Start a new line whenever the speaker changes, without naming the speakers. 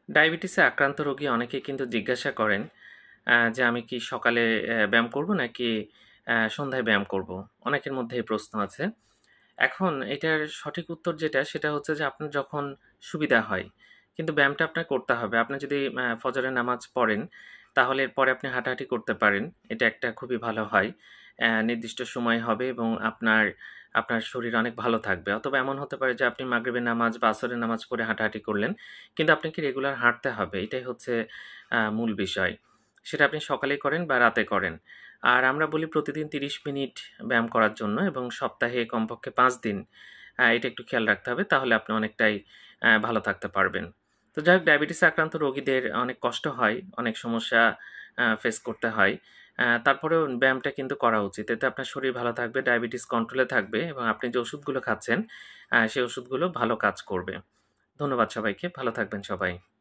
ডায়াবেটিসে আক্রান্ত রোগী অনেকেই কিন্তু জিজ্ঞাসা করেন যে আমি কি সকালে ব্যায়াম করব নাকি সন্ধ্যায় ব্যায়াম করব? অনেকের মধ্যে এই প্রশ্ন আছে। এখন এটার সঠিক উত্তর যেটা সেটা হচ্ছে যে আপনার যখন সুবিধা হয়। কিন্তু ব্যায়ামটা আপনার করতে হবে। আপনি যদি ফজরের নামাজ পড়েন তাহলে এরপরে আপনি হাঁটাহাঁটি করতে পারেন। এটা একটা খুবই ভালো হয়। নির্দিষ্ট সময় হবে এবং আপনার শরীর অনেক ভালো থাকবে। অথবা এমন হতে পারে যে আপনি মাগরিবের নামাজ বা আসরের নামাজ পড়ে হাঁটাহাঁটি করলেন। কিন্তু আপনাকে রেগুলার হাঁটতে হবে। এটাই হচ্ছে মূল বিষয়। সেটা আপনি সকালেই করেন বা রাতে করেন। আর আমরা বলি প্রতিদিন ৩০ মিনিট ব্যায়াম করার জন্য এবং সপ্তাহে কমপক্ষে ৫ দিন এটা একটু খেয়াল রাখতে হবে। তাহলে আপনি অনেকটাই ভালো থাকতে পারবেন। তো যাই হোক ডায়াবেটিসে আক্রান্ত রোগীদের অনেক কষ্ট হয়, অনেক সমস্যা ফেস করতে হয়। তারপরেও ব্যায়ামটা কিন্তু করা উচিত। এতে আপনার শরীর ভালো থাকবে, ডায়াবেটিস কন্ট্রোলে থাকবে এবং আপনি যে ওষুধগুলো খাচ্ছেন সেই ওষুধগুলো ভালো কাজ করবে। ধন্যবাদ সবাইকে। ভালো থাকবেন সবাই।